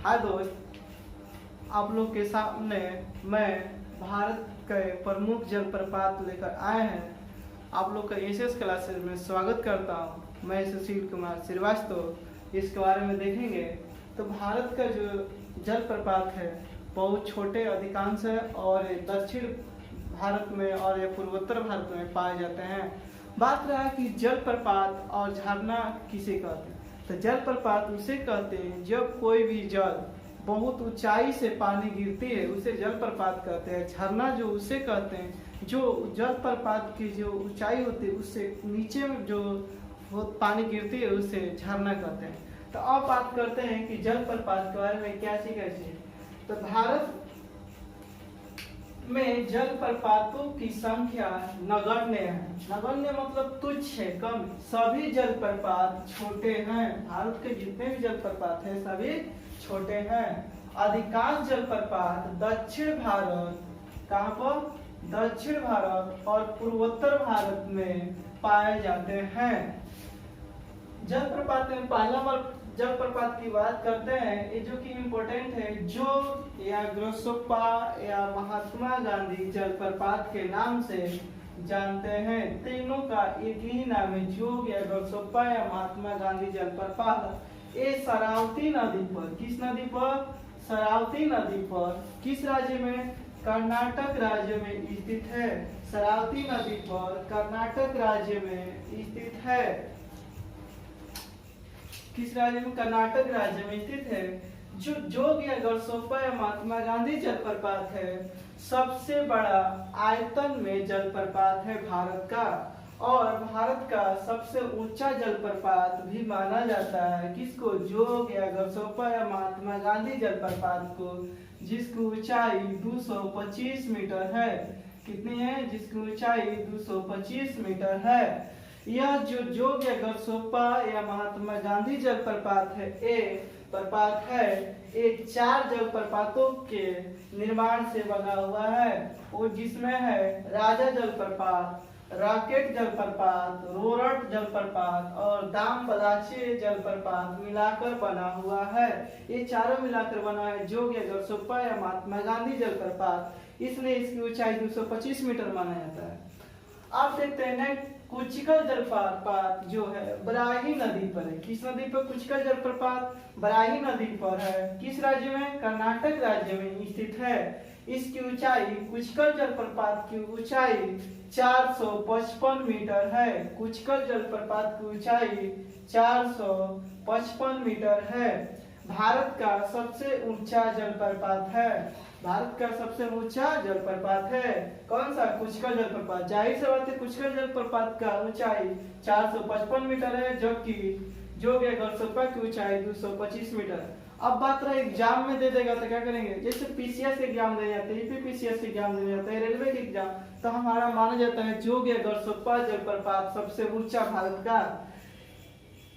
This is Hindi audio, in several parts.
हाय दोस्त, आप लोग के सामने मैं भारत के प्रमुख जलप्रपात लेकर आए हैं। आप लोग का एसएस क्लासेस में स्वागत करता हूं। मैं सुशील कुमार श्रीवास्तव। इसके बारे में देखेंगे तो भारत का जो जलप्रपात है बहुत छोटे अधिकांश है और ये दक्षिण भारत में और ये पूर्वोत्तर भारत में पाए जाते हैं। बात रहा कि जलप्रपात और झरना किसे कहते हैं, तो जलप्रपात उसे कहते हैं जब कोई भी जल बहुत ऊंचाई से पानी गिरती है उसे जलप्रपात कहते हैं। झरना जो उसे कहते हैं जो जलप्रपात की जो ऊंचाई होती है उससे नीचे में जो पानी गिरती है उसे झरना कहते हैं। तो अब बात करते हैं कि जलप्रपात के बारे में क्या सीखा चाहिए। तो भारत में जलप्रपातों की संख्या नगण्य है। नगण्य मतलब तुच्छ है, कम। सभी जलप्रपात छोटे हैं। भारत के जितने भी जलप्रपात हैं सभी छोटे हैं। अधिकांश जलप्रपात दक्षिण भारत, कहाँ पर? दक्षिण भारत और पूर्वोत्तर भारत में पाए जाते हैं। जलप्रपात में पहला जलप्रपात की बात करते हैं, ये जो कि इम्पोर्टेंट है, जोग या ग्रोसोप्पा या महात्मा गांधी जलप्रपात के नाम से जानते हैं। तीनों का एक ही नाम है, जोग या ग्रोसोप्पा या महात्मा गांधी जलप्रपात। ये शरावती नदी पर, किस नदी पर? शरावती नदी पर। किस राज्य में? कर्नाटक राज्य में स्थित है। शरावती नदी पर कर्नाटक राज्य में स्थित है। किस राज्य में? कर्नाटक राज्य में स्थित है। जो जोग या ग्रोसोप्पा या महात्मा गांधी जलप्रपात है सबसे बड़ा आयतन में जलप्रपात है भारत का, और भारत का सबसे ऊंचा जलप्रपात भी माना जाता है। किसको? जोग या ग्रोसोप्पा या महात्मा गांधी जलप्रपात को, जिसकी ऊंचाई 225 मीटर है। कितनी है? जिसकी ऊंचाई 225 मीटर है। यह जो जोग या ग्रोसोप्पा या महात्मा गांधी जलप्रपात है, एक 4 जलप्रपातों के निर्माण से बना हुआ है, और जिसमें है राजा जलप्रपात, रॉकेट जलप्रपात, रोरट जलप्रपात और दामबलाचे जलप्रपात मिलाकर बना हुआ है। ये चारों मिलाकर बना है जोग या ग्रोसोप्पा या महात्मा गांधी जलप्रपात। इसलिए इसकी ऊंचाई 225 मीटर माना जाता है। आप देखते हैं कुचिकल जलप्रपात जो है बराही नदी पर है। किस नदी पर? कुचिकल जलप्रपात बराही नदी पर है। किस राज्य में? कर्नाटक राज्य में स्थित है। इसकी ऊंचाई, कुचिकल जलप्रपात की ऊंचाई 455 मीटर है। कुचिकल जलप्रपात की ऊंचाई 455 मीटर है। भारत का सबसे ऊंचा जलप्रपात है। भारत का सबसे ऊंचा जलप्रपात है कौन सा? कुचिकल जलप्रपात। जाहिर सी बात है कुचिकल जलप्रपात का ऊंचाई 455 मीटर है, जबकि जोग या ग्रोसोप्पा की ऊंचाई 225 मीटर है। अब बात रहा एग्जाम में दे देगा तो क्या करेंगे? जैसे पीसीएस एग्जाम दे जाते हैं, यूपीपीसीएस एग्जाम दे जाते हैं, रेलवे के एग्जाम, तो हमारा माना जाता है जोग या ग्रोसोप्पा जलप्रपात सबसे ऊंचा भारत का।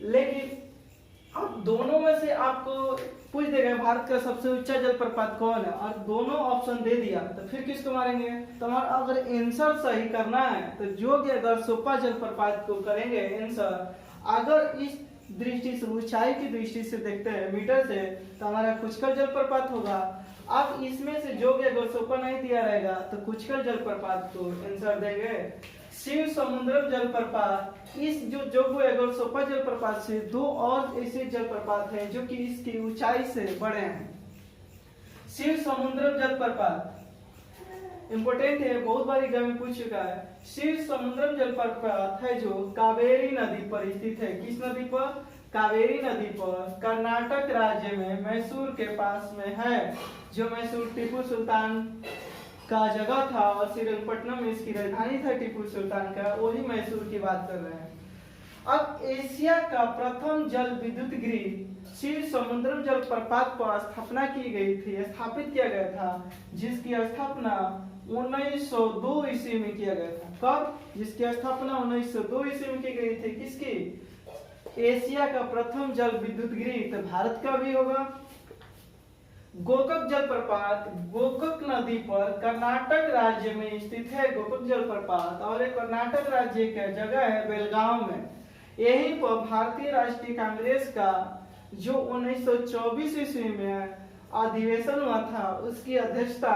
लेकिन अब दोनों में से आपको पूछ देगा भारत का सबसे ऊंचा जलप्रपात कौन है, और दोनों ऑप्शन दे दिया तो फिर किसको मारेंगे? तो हमारा अगर आंसर सही करना है तो जोग या ग्रोसोप्पा जलप्रपात को करेंगे आंसर। अगर इस दृष्टि से, ऊंचाई की दृष्टि से देखते हैं मीटर से, तो हमारा कुचिकल जलप्रपात होगा। अब इसमें से जोग या ग्रोसोप्पा नहीं दिया रहेगा तो कुचिकल जलप्रपात को आंसर देंगे। शिव समुद्रम जलप्रपात, इस जो जोग या ग्रोसोप्पा जलप्रपात से 2 और ऐसे जलप्रपात हैं जो कि इसकी ऊंचाई से बड़े हैं। शिव समुद्रम जलप्रपात इंपोर्टेंट है, बहुत बार एग्जाम में पूछ चुका है। शिव समुद्रम जलप्रपात है जो कावेरी नदी पर स्थित है। किस नदी पर? कावेरी नदी पर, कर्नाटक राज्य में मैसूर के पास में है। जो मैसूर टीपू सुल्तान का जगह था और श्रीरंगपट्टनम इसकी राजधानी था टीपू सुल्तान का, वही मैसूर की बात कर रहे हैं। अब एशिया का प्रथम जल विद्युत गृह शिव समुद्रम जलप्रपात पर स्थापना की गई थी, स्थापित किया गया था, जिसकी स्थापना 1902 ईस्वी में किया गया था। कब? जिसकी स्थापना 1902 ईस्वी में की गई थी। किसकी? एशिया का प्रथम जल विद्युत गृह, तो भारत का भी होगा। गोकक जलप्रपात गोकक नदी पर कर्नाटक राज्य में स्थित है। गोकक जलप्रपात, और ये कर्नाटक राज्य का जगह है बेलगांव में। यहीं पर भारतीय राष्ट्रीय कांग्रेस का जो 1924 ईस्वी में अधिवेशन हुआ था उसकी अध्यक्षता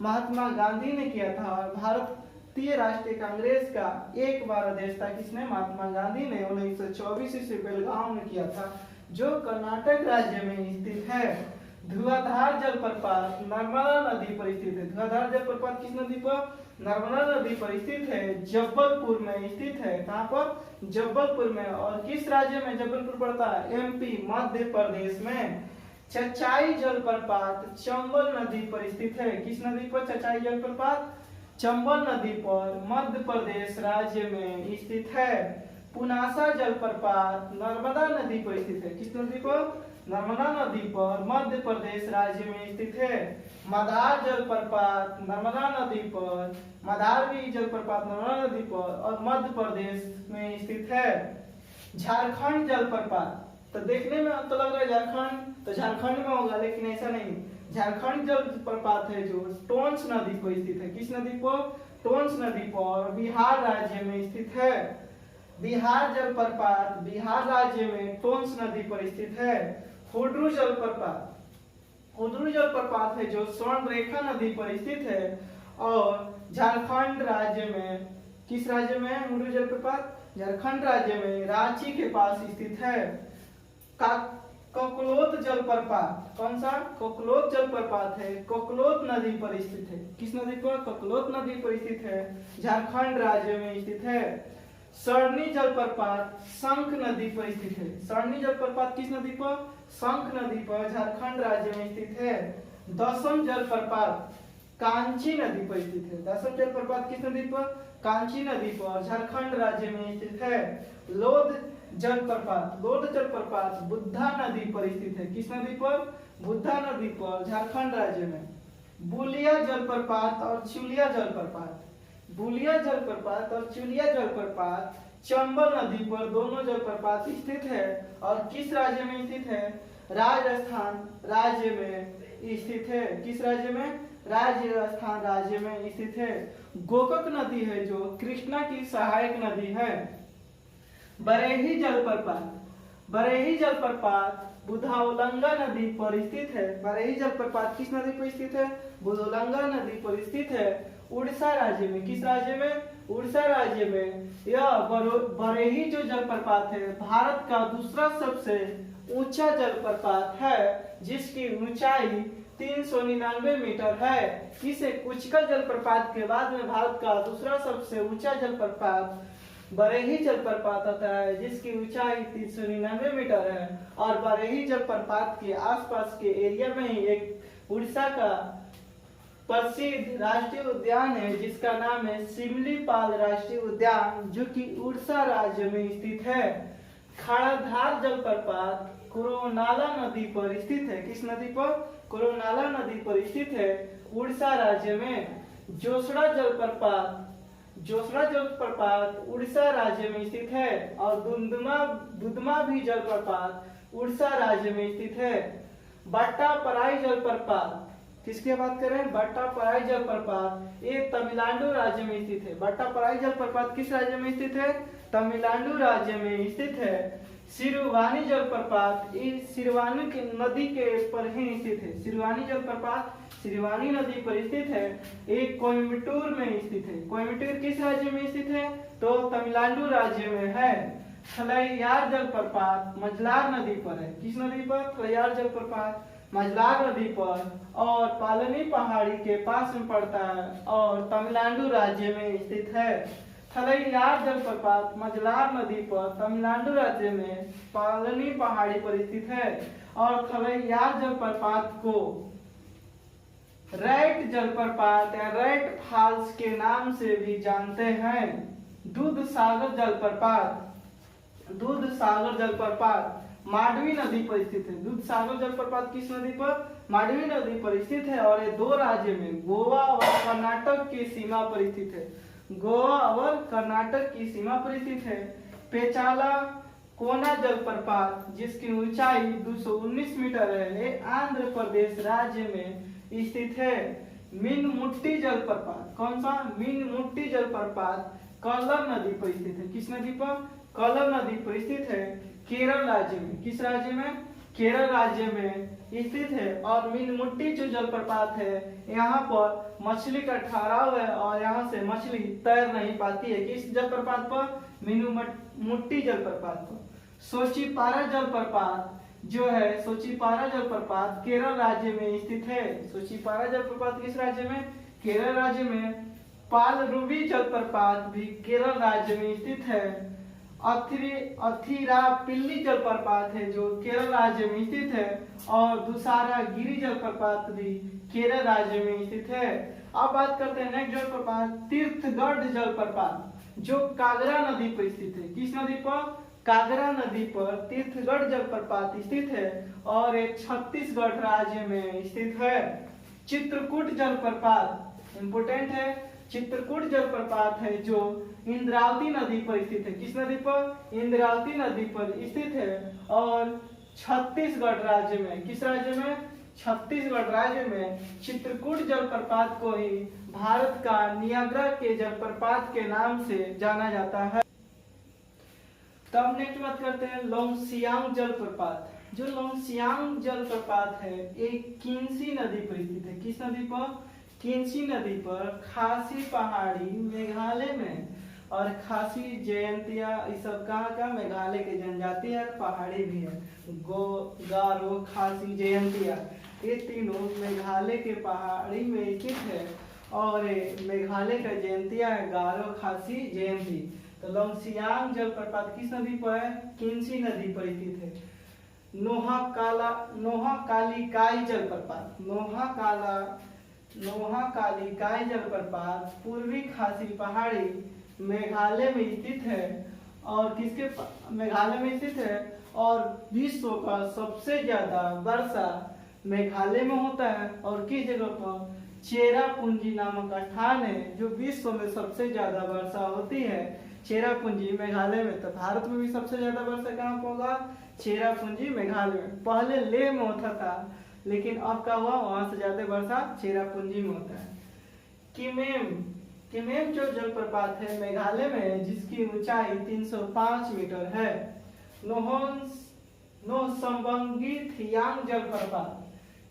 महात्मा गांधी ने किया था। और भारतीय राष्ट्रीय कांग्रेस का एक बार अध्यक्षता किसने? महात्मा गांधी ने 1924 ईस्वी बेलगांव में किया था, जो कर्नाटक राज्य में स्थित है। धुआंधार जलप्रपात नर्मदा नदी पर स्थित है। धुआंधार जलप्रपात किस नदी पर? नर्मदा नदी पर स्थित है, जबलपुर में स्थित है। कहाँ पर? जबलपुर में। और किस राज्य में जबलपुर पड़ता है? एमपी, मध्य प्रदेश में। चचाई जलप्रपात चंबल नदी पर स्थित है। किस नदी पर चचाई जलप्रपात? चंबल नदी पर, मध्य प्रदेश राज्य में स्थित है। पुनासा जलप्रपात नर्मदा नदी पर स्थित है। किस नदी पर? नर्मदा नदी पर, मध्य प्रदेश राज्य में स्थित है। मदार जलप्रपात नर्मदा नदी पर, मदारवी जलप्रपात नर्मदा नदी पर और मध्य प्रदेश में स्थित है। झारखंड जलप्रपात, तो देखने में तो लग रहा है झारखंड, तो झारखंड में होगा, लेकिन ऐसा नहीं। झारखंड जलप्रपात है जो टोंस नदी पर स्थित है। किस नदी पर? टोंस नदी पर, बिहार राज्य में स्थित है। बिहार जलप्रपात बिहार राज्य में टोंस नदी पर स्थित है। हुड्रू जलप्रपात, हुड्रू जलप्रपात है जो स्वर्णरेखा नदी पर स्थित है और झारखंड राज्य में, किस राज्य में है हुड्रू जलप्रपात? झारखंड राज्य में रांची के पास स्थित है। कोकलोत जलप्रपात, कौन सा? कोकलोत जलप्रपात है, कोकलोत नदी पर स्थित है। किस नदी पर? कोकलोत नदी पर स्थित है, झारखंड राज्य में स्थित है। सरनी जलप्रपात शंख नदी पर स्थित है। सरनी जलप्रपात किस नदी पर? शंख नदी पर, झारखंड राज्य में स्थित है। दसम जलप्रपात कांची नदी पर स्थित है। दसम जलप्रपात किस नदी पर? कांची नदी पर, झारखंड राज्य में स्थित है। लोध जलप्रपात, लोध जलप्रपात बुद्धा नदी पर स्थित है। किस नदी पर? बुद्धा नदी पर, झारखंड राज्य में। बुलिया जलप्रपात और चुलिया जलप्रपात, बुलिया जलप्रपात और चुलिया जलप्रपात चंबल नदी पर दोनों जलप्रपात स्थित है और किस राज्य में स्थित है? राजस्थान राज्य में स्थित है। किस राज्य में? राजस्थान राज्य में स्थित है। गोकक नदी है जो कृष्णा की सहायक नदी है। बरेही जलप्रपात, बरेही जलप्रपात बुधौलंगा नदी पर स्थित है। बरेही जलप्रपात किस नदी पर स्थित है? बुधौलंगा नदी पर स्थित है, उड़ीसा राज्य में। किस राज्य में? उड़ीसा राज्य में। यह बरेही जो जलप्रपात है भारत का दूसरा सबसे ऊंचा जलप्रपात है, जिसकी ऊंचाई 399 मीटर है। इसे कुचकल जलप्रपात के बाद में भारत का दूसरा सबसे ऊंचा जलप्रपात बरेही जलप्रपात होता है, जिसकी ऊंचाई 399 मीटर है। और बरेही जलप्रपात के आसपास के एरिया में ही एक उड़ीसा का प्रसिद्ध राष्ट्रीय उद्यान है, जिसका नाम है सिमलीपाल राष्ट्रीय उद्यान, जो कि उड़ीसा राज्य में स्थित है। खाड़ाधार जलप्रपात कुरोनाला नदी पर स्थित है। किस नदी पर? कुरोनाला नदी पर स्थित है, उड़ीसा राज्य में। जोसड़ा जलप्रपात, जोसड़ा जलप्रपात उड़ीसा राज्य में स्थित है। और दुदमा भी जलप्रपात उड़ीसा राज्य में स्थित है। बट्टापराई जलप्रपात, किसकी बात करें? बट्टापराई जलप्रपात, ये तमिलनाडु राज्य में स्थित है। बट्टापराई जलप्रपात किस राज्य में स्थित है? तमिलनाडु राज्य में स्थित है। सिरुवानी जलप्रपात इस सिरुवानी की नदी के पर ही स्थित है। सिरुवानी जलप्रपात सिरुवानी नदी पर स्थित है, एक कोयम्बटूर में स्थित है। कोयम्बटूर किस राज्य में स्थित है? तो तमिलनाडु राज्य में है। थलैयार जलप्रपात मजलार नदी पर है। किस नदी पर? थलैयार जलप्रपात मजलार नदी पर और पालनी पहाड़ी के पास में पड़ता है और तमिलनाडु राज्य में स्थित है। थलैयार जलप्रपात मजलार नदी पर तमिलनाडु राज्य में पालनी पहाड़ी पर स्थित है। और थलैयार जलप्रपात को रैट जलप्रपात या रैट फॉल्स के नाम से भी जानते हैं। दूधसागर जलप्रपात, दूधसागर जलप्रपात मांडवी नदी पर स्थित है। दूधसागर जलप्रपात किस नदी पर? मांडवी नदी पर स्थित है और ये दो राज्य में गोवा और कर्नाटक की सीमा पर स्थित है। गोवा और कर्नाटक की सीमा पर स्थित है। पेचाला कोना जलप्रपात जिसकी ऊंचाई 219 मीटर है, ये आंध्र प्रदेश राज्य में स्थित है। मीनमुट्टी जलप्रपात, कौन सा? मीनमुट्टी जलप्रपात कल्लर नदी पर स्थित है। किस नदी पर? कल्लर नदी पर स्थित है, केरल राज्य में। किस राज्य में? केरल राज्य में स्थित है। और मीनमुट्टी जो जलप्रपात है, यहाँ पर मछली का ठहराव है और यहाँ से मछली तैर नहीं पाती है। किस जलप्रपात पर? मीनमुट्टी जलप्रपात पर। सोचीपारा जलप्रपात जो है, सोचीपारा जलप्रपात केरल राज्य में स्थित है। सोचीपारा जलप्रपात किस राज्य में? केरल राज्य में। पालरुवी जलप्रपात भी केरल राज्य में स्थित है। अथिरापिल्ली जलप्रपात है जो केरल राज्य में स्थित है। और दुसारागिरी जलप्रपात भी केरल राज्य में स्थित है। अब बात करते हैं नेक्स्ट जलप्रपात, तीर्थगढ़ जलप्रपात जो कागरा नदी पर स्थित है। किस नदी पर? कागरा नदी पर तीर्थगढ़ जलप्रपात स्थित है और ये छत्तीसगढ़ राज्य में स्थित है। चित्रकूट जलप्रपात इंपोर्टेंट है। चित्रकूट जलप्रपात है जो इंद्रावती नदी पर स्थित है। किस नदी पर? इंद्रावती नदी पर स्थित है और छत्तीसगढ़ राज्य में। किस राज्य में? छत्तीसगढ़ राज्य में चित्रकूट जलप्रपात को ही भारत का नियाग्रा के जलप्रपात के नाम से जाना जाता है। तब नेक्स्ट बात करते हैं लोंगसियांग जलप्रपात। जो लोंगसियांग जलप्रपात है एक किन्सी नदी पर स्थित है। किस नदी पर? किन्सी नदी पर खासी पहाड़ी मेघालय में। और खासी जयंतिया ये सब कहाँ का? मेघालय के जनजाति है, पहाड़ी भी है। गारो, खासी, जयंतिया ये तीनों मेघालय के पहाड़ी में स्थित है। और मेघालय का जयंतिया है गारो, खासी, जयंती। तो लोंगसियांग जलप्रपात किस नदी पर है? किन्सी नदी पर स्थित है। नोहाकालिकाई जलप्रपात, नोहाकालिकाई जलप्रपात पूर्वी खासी पहाड़ी मेघालय में स्थित है। और किसके? मेघालय में स्थित है। और विश्व का सबसे ज्यादा वर्षा मेघालय में होता है। और किस जगह पर? चेरापूंजी नामक स्थान है जो विश्व में सबसे ज्यादा वर्षा होती है। चेरापूंजी मेघालय में। तो भारत में भी सबसे ज्यादा वर्षा कहाँ पर होगा? चेरापूंजी मेघालय में। पहले लेह में होता था लेकिन अब क्या हुआ? वहां से ज्यादा वर्षा चेरापूंजी में होता है। किमेम जो जलप्रपात है मेघालय में जिसकी ऊंचाई 305 मीटर है। नोसंबंगी थियांग जलप्रपात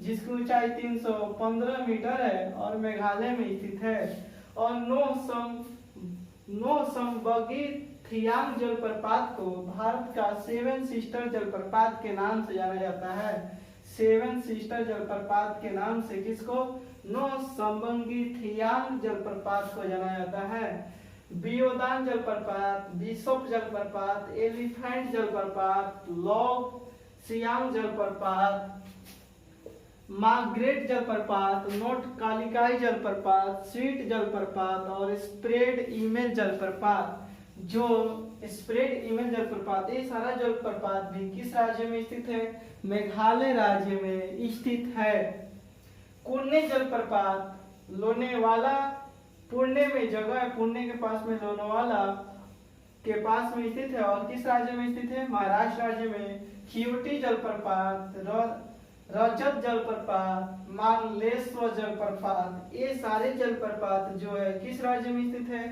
जिसकी ऊंचाई 315 मीटर है और मेघालय में स्थित है। और नोसंबंगी थियांग जलप्रपात को भारत का सेवन सिस्टर जलप्रपात के नाम से जाना जाता है। सेवन सिस्टर जलप्रपात के नाम से किसको? नोसंबंगी थियांग जलप्रपात को जाना जाता है। बियोदान जलप्रपात, बिशप जलप्रपात, एलिफेंट जलप्रपात, लॉग सियांग जलप्रपात, मार्गरेट जलप्रपात, नोट कालिकाई जलप्रपात, स्वीट जलप्रपात और स्प्रेड ईमेल जलप्रपात। जो स्प्रेड ईमेल जलप्रपात ये सारा जलप्रपात भी किस राज्य में स्थित है? मेघालय राज्य में स्थित है। कुन्ने जलप्रपात लोनेवाला पुणे में जगह है, पुणे के पास में लोनावाला के पास में स्थित है। और किस राज्य में स्थित है? महाराष्ट्र राज्य में। खिवटी जलप्रपात, रजत जलप्रपात, मार्लेश्वर जलप्रपात ये सारे जलप्रपात जो है किस राज्य में स्थित है?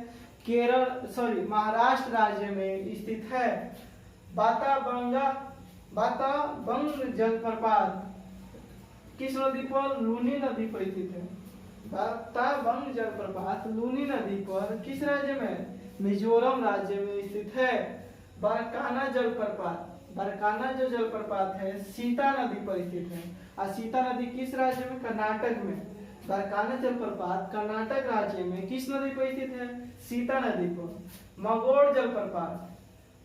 महाराष्ट्र राज्य में स्थित है। बाताबंग जलप्रपात किस नदी पर? लूनी नदी पर स्थित है। बाताबंग जलप्रपात लूनी नदी पर किस राज्य में? मिजोरम राज्य में स्थित है। बरकाना जो जलप्रपात है सीता नदी पर स्थित है। और सीता नदी किस राज्य में? कर्नाटक में। बरकाना जलप्रपात कर्नाटक राज्य में किस नदी पर स्थित है? सीता नदी पर।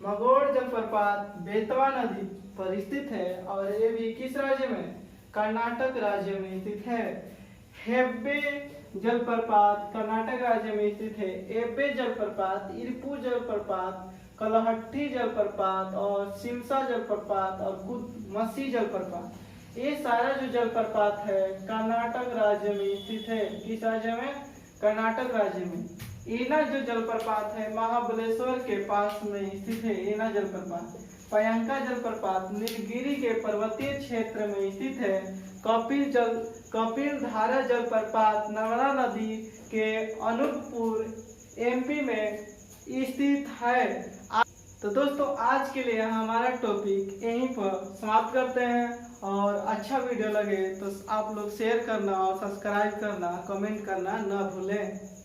मगोड़ जलप्रपात बेतवा नदी पर स्थित है और ये भी किस राज्य में? कर्नाटक राज्य में स्थित है। हेब्बे जलप्रपात कर्नाटक राज्य में स्थित है। एब्बे जलप्रपात, इरपू जलप्रपात, कलहट्टी जलप्रपात और सिमसा जलप्रपात और कुदमसी जलप्रपात ये सारा जो जलप्रपात है कर्नाटक राज्य में स्थित है। किस राज्य में? कर्नाटक राज्य में। ईना जो जलप्रपात है महाबलेश्वर के पास में स्थित है। ईना जलप्रपात। पयंका जलप्रपात नीलगिरी के पर्वतीय क्षेत्र में स्थित है। कपिल धारा जलप्रपात नर्मदा नदी के अनूपपुर एमपी में स्थित है। तो दोस्तों आज के लिए हमारा टॉपिक यहीं पर समाप्त करते हैं। और अच्छा वीडियो लगे तो आप लोग शेयर करना और सब्सक्राइब करना, कमेंट करना ना भूलें।